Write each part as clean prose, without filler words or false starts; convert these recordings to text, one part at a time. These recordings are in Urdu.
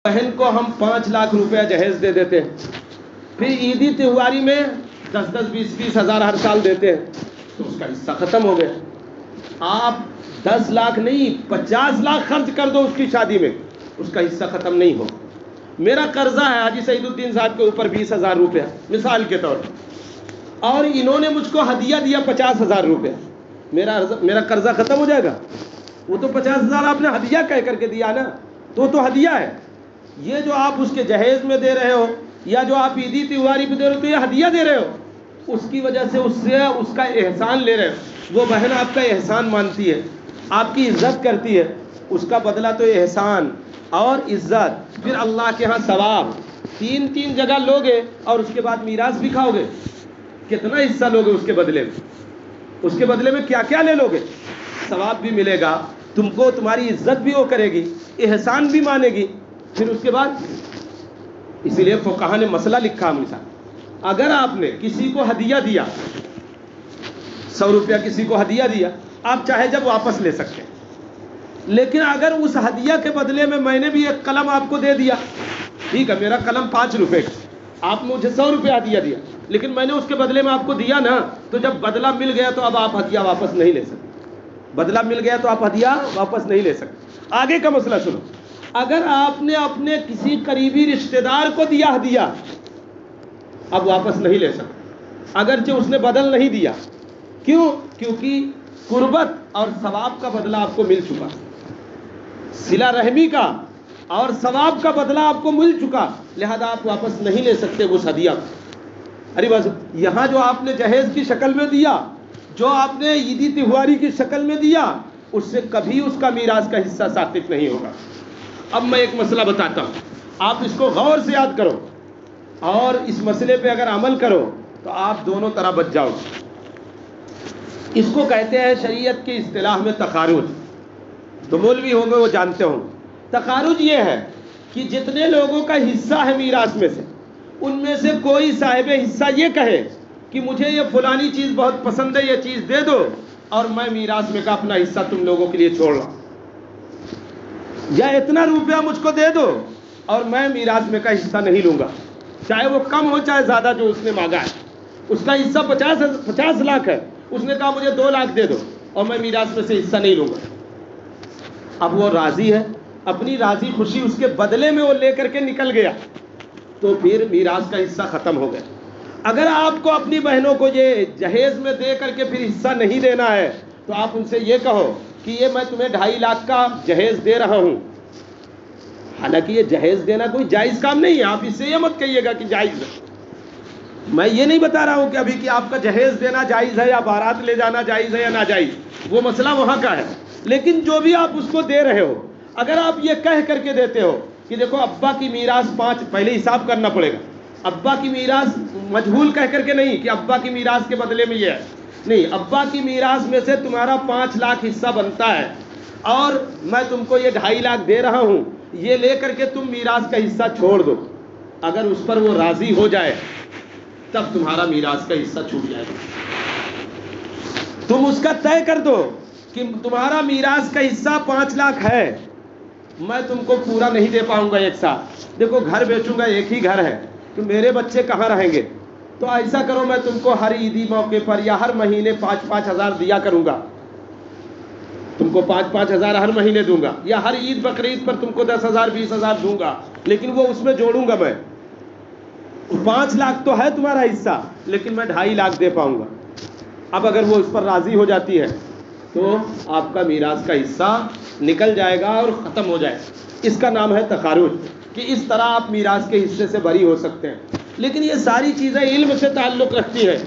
بہن کو ہم 5 لاکھ روپیہ جہیز دے دیتے ہیں، پھر عیدی تہواری میں 10 20 ہزار ہر سال دیتے ہیں، تو اس کا حصہ ختم ہو گیا۔ آپ 10 لاکھ نہیں 50 لاکھ خرچ کر دو اس کی شادی میں، اس کا حصہ ختم نہیں ہو۔ میرا قرضہ ہے حاجی سعید الدین صاحب کے اوپر 20,000 روپیہ مثال کے طور پر، اور انہوں نے مجھ کو ہدیہ دیا 50,000 روپیہ، میرا قرضہ ختم ہو جائے گا؟ وہ تو 50,000 آپ نے ہدیہ کہہ کر کے دیا نا، تو ہدیہ ہے۔ یہ جو آپ اس کے جہیز میں دے رہے ہو یا جو آپ عیدی تہواری پہ دے رہے ہو، تو یہ ہدیہ دے رہے ہو، اس کی وجہ سے اس کا احسان لے رہے ہو۔ وہ بہن آپ کا احسان مانتی ہے، آپ کی عزت کرتی ہے، اس کا بدلہ تو احسان اور عزت، پھر اللہ کے ہاں ثواب، تین جگہ لوگے، اور اس کے بعد میراث بھی کھاؤ گے۔ کتنا حصہ لوگے اس کے بدلے میں؟ اس کے بدلے میں کیا کیا لے لوگے؟ ثواب بھی ملے گا تم کو، تمہاری عزت بھی وہ کرے گی، احسان بھی مانے گی، پھر اس کے بعد۔ اسی لیے فقہا نے مسئلہ لکھا مثال، اگر آپ نے کسی کو ہدیہ دیا 100 روپیہ، کسی کو ہدیہ دیا، آپ چاہے جب واپس لے سکتے ہیں، لیکن اگر اس ہدیہ کے بدلے میں نے بھی ایک قلم آپ کو دے دیا، ٹھیک ہے میرا قلم 5 روپے کا، آپ مجھے 100 روپیہ ہدیہ دیا، لیکن میں نے اس کے بدلے میں آپ کو دیا نا، تو جب بدلہ مل گیا تو اب آپ ہدیہ واپس نہیں لے سکتے۔ بدلہ مل گیا تو آپ ہدیہ واپس نہیں لے سکتے۔ آگے کا مسئلہ سنو، اگر آپ نے اپنے کسی قریبی رشتہ دار کو دیا ہدیہ، اب واپس نہیں لے سکتے، اگرچہ اس نے بدل نہیں دیا، کیوں؟ کیونکہ قربت اور ثواب کا بدلہ آپ کو مل چکا، صلہ رحمی کا اور ثواب کا بدلہ آپ کو مل چکا، لہذا آپ واپس نہیں لے سکتے اس ہدیہ کو۔ ارے بس یہاں جو آپ نے جہیز کی شکل میں دیا، جو آپ نے عیدی تہواری کی شکل میں دیا، اس سے کبھی اس کا میراث کا حصہ ثابت نہیں ہوگا۔ اب میں ایک مسئلہ بتاتا ہوں، آپ اس کو غور سے یاد کرو، اور اس مسئلے پہ اگر عمل کرو تو آپ دونوں طرح بچ جاؤ۔ اس کو کہتے ہیں شریعت کی اصطلاح میں تخارج، تو مولوی ہوں گے وہ جانتے ہوں۔ تخارج یہ ہے کہ جتنے لوگوں کا حصہ ہے میراث میں سے، ان میں سے کوئی صاحب حصہ یہ کہے کہ مجھے یہ فلانی چیز بہت پسند ہے، یہ چیز دے دو، اور میں میراث میں کا اپنا حصہ تم لوگوں کے لیے چھوڑ رہا ہوں، یا اتنا روپیہ مجھ کو دے دو اور میں میراث میں کا حصہ نہیں لوں گا، چاہے وہ کم ہو چاہے زیادہ جو اس نے مانگا ہے۔ اس کا حصہ 50 لاکھ ہے، اس نے کہا مجھے 2 لاکھ دے دو اور میں میراث میں سے حصہ نہیں لوں گا۔ اب وہ راضی ہے، اپنی راضی خوشی اس کے بدلے میں وہ لے کر کے نکل گیا، تو پھر میراث کا حصہ ختم ہو گیا۔ اگر آپ کو اپنی بہنوں کو یہ جہیز میں دے کر کے پھر حصہ نہیں دینا ہے، تو آپ ان سے یہ کہو کہ یہ میں تمہیں 2.5 لاکھ کا جہیز دے رہا ہوں، حالانکہ یہ جہیز دینا کوئی جائز کام نہیں ہے، آپ اس سے یہ مت کہیے گا کہ جائز ہے۔ میں یہ نہیں بتا رہا ہوں کہ ابھی کہ آپ کا جہیز دینا جائز ہے یا بارات لے جانا جائز ہے یا ناجائز، وہ مسئلہ وہاں کا ہے، لیکن جو بھی آپ اس کو دے رہے ہو، اگر آپ یہ کہہ کر کے دیتے ہو کہ دیکھو ابا کی میراث 5، پہلے حساب کرنا پڑے گا، ابا کی میراث مجہول کہہ کر کے نہیں کہ ابا کی میراث کے بدلے میں یہ ہے، نہیں، ابا کی میراث میں سے تمہارا 5 لاکھ حصہ بنتا ہے، اور میں تم کو یہ 2.5 لاکھ دے رہا ہوں، یہ لے کر کے تم میراث کا حصہ چھوڑ دو۔ اگر اس پر وہ راضی ہو جائے تب تمہارا میراث کا حصہ چھوٹ جائے گا۔ تم اس کا طے کر دو کہ تمہارا میراث کا حصہ 5 لاکھ ہے، میں تم کو پورا نہیں دے پاؤں گا ایک ساتھ، دیکھو گھر بیچوں گا، ایک ہی گھر ہے، تو میرے بچے کہاں رہیں گے، تو ایسا کرو میں تم کو ہر عیدی موقع پر یا ہر مہینے 5-5 ہزار دیا کروں گا، تم کو 5-5 ہزار ہر مہینے دوں گا، یا ہر عید بقرعید پر تم کو 10,000 20,000 دوں گا، لیکن وہ اس میں جوڑوں گا میں۔ 5 لاکھ تو ہے تمہارا حصہ، لیکن میں 2.5 لاکھ دے پاؤں گا۔ اب اگر وہ اس پر راضی ہو جاتی ہے تو آپ کا میراث کا حصہ نکل جائے گا اور ختم ہو جائے گا۔ اس کا نام ہے تخارج، کہ اس طرح آپ میراث کے حصے سے بری ہو سکتے ہیں۔ لیکن یہ ساری چیزیں علم سے تعلق رکھتی ہیں،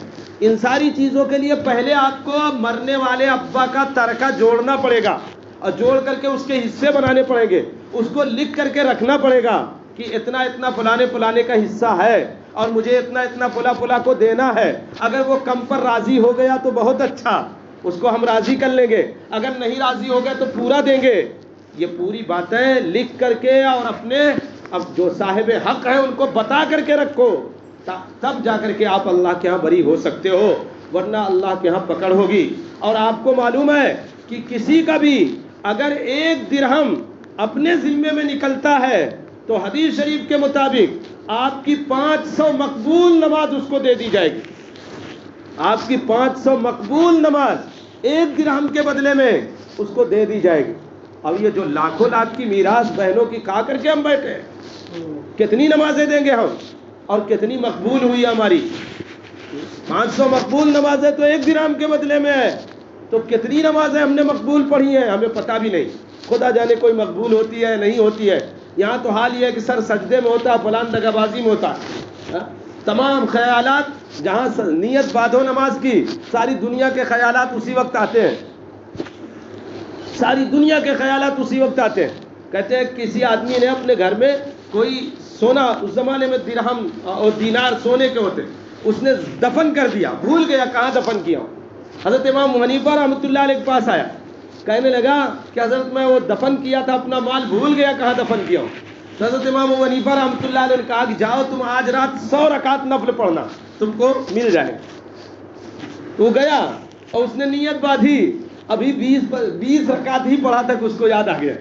ان ساری چیزوں کے لیے پہلے آپ کو مرنے والے ابا کا ترکہ جوڑنا پڑے گا، اور جوڑ کر کے اس کے حصے بنانے پڑیں گے، اس کو لکھ کر کے رکھنا پڑے گا کہ اتنا اتنا فلانے کا حصہ ہے، اور مجھے اتنا اتنا فلاں کو دینا ہے۔ اگر وہ کم پر راضی ہو گیا تو بہت اچھا، اس کو ہم راضی کر لیں گے، اگر نہیں راضی ہو گیا تو پورا دیں گے۔ یہ پوری باتیں لکھ کر کے اور اپنے اب جو صاحب حق ہیں ان کو بتا کر کے رکھو، تب جا کر کے آپ اللہ کے ہاں بری ہو سکتے ہو، ورنہ اللہ کے ہاں پکڑ ہوگی۔ اور آپ کو معلوم ہے کہ کسی کا بھی اگر 1 درہم اپنے ذمے میں نکلتا ہے تو حدیث شریف کے مطابق آپ کی 500 مقبول نماز اس کو دے دی جائے گی. آپ کی 500 مقبول نماز 1 درہم کے بدلے میں اس کو دے دی جائے گی. اب یہ جو لاکھوں لاکھ کی میراث بہنوں کی کھا کر کے ہم بیٹھے ہیں, کتنی نمازیں دیں گے ہم, اور کتنی مقبول ہوئی ہماری؟ 500 مقبول نمازیں تو 1 درہم کے بدلے میں ہے, تو کتنی نمازیں ہم نے مقبول پڑھی ہیں ہمیں پتہ بھی نہیں. خدا جانے کوئی مقبول ہوتی ہے نہیں ہوتی ہے. یہاں تو حال یہ ہے کہ سر سجدے میں ہوتا ہے, فلان دغا بازی میں ہوتا ہے. تمام خیالات, جہاں نیت باندھو نماز کی, ساری دنیا کے خیالات اسی وقت آتے ہیں. ساری دنیا کے خیالات اسی وقت آتے ہیں. کہتے ہیں کسی آدمی نے اپنے گھر میں کوئی سونا, اس زمانے میں درہم اور دینار سونے کے ہوتے, اس نے دفن کر دیا, بھول گیا کہاں دفن کیا. حضرت امام حنیفہ رحمۃ اللہ علیہ کے پاس آیا, کہنے لگا کہ حضرت میں وہ دفن کیا تھا, اپنا مال بھول گیا کہاں دفن کیا ہوں. تو حضرت امام حنیفہ رحمۃ اللہ علیہ نے کہا کہ جاؤ تم آج رات 100 رکعت نفل پڑھنا, تم کو مل جائے. وہ گیا اور اس نے نیت باندھی, ابھی 20 رکعت ہی پڑھا تک اس کو یاد آ گیا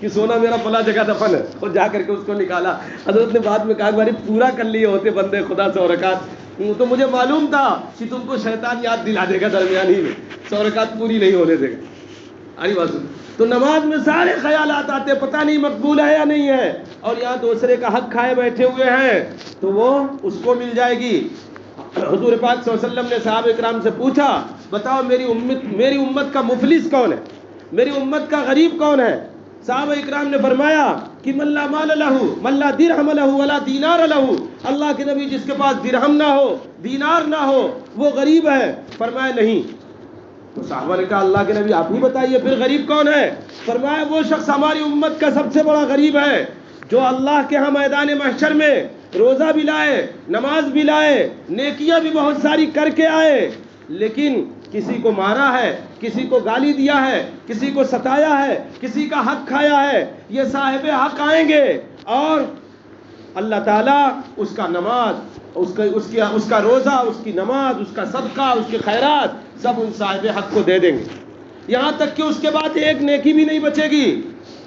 کہ سونا میرا فلاں جگہ دفن ہے, اور جا کر کے اس کو نکالا. حضرت نے بعد میں کہا کہ بھائی پورا کر لیے ہوتے بندے خدا 100 رکعت, تو مجھے معلوم تھا کہ تم کو شیطان یاد دلا دے گا درمیان ہی میں, 100 رکعت پوری نہیں ہونے دے گا. اری بات. تو نماز میں سارے خیالات آتے, پتہ نہیں مقبول ہے یا نہیں ہے, اور یہاں دوسرے کا حق کھائے بیٹھے ہوئے ہیں, تو وہ اس کو مل جائے گی. حضور پاک صلی اللہ علیہ وسلم نے صحابہ اکرام سے پوچھا, بتاؤ میری امت کا مفلس کون ہے, میری امت کا غریب کون ہے؟ صحابہ اکرام نے فرمایا کہ من لا مال لہ, من لا درہم لہ ولا دینار لہ. اللہ کے نبی جس کے پاس درہم نہ ہو, دینار نہ ہو, وہ غریب ہے. فرمایا نہیں. تو صحابہ نے کہا اللہ کے نبی آپ ہی بتائیے پھر غریب کون ہے؟ فرمایا وہ شخص ہماری امت کا سب سے بڑا غریب ہے جو اللہ کے ہاں میدان محشر میں روزہ بھی لائے, نماز بھی لائے, نیکیاں بھی بہت ساری کر کے آئے, لیکن کسی کو مارا ہے, کسی کو گالی دیا ہے, کسی کو ستایا ہے, کسی کا حق کھایا ہے. یہ صاحب حق آئیں گے اور اللہ تعالیٰ اس کا نماز, اس کا روزہ, اس کی نماز, اس کا صدقہ, اس کے خیرات سب ان صاحب حق کو دے دیں گے. یہاں تک کہ اس کے بعد ایک نیکی بھی نہیں بچے گی.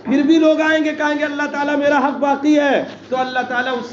پھر بھی لوگ آئیں گے, کہیں گے اللہ تعالیٰ میرا حق باقی ہے, تو اللہ تعالیٰ اس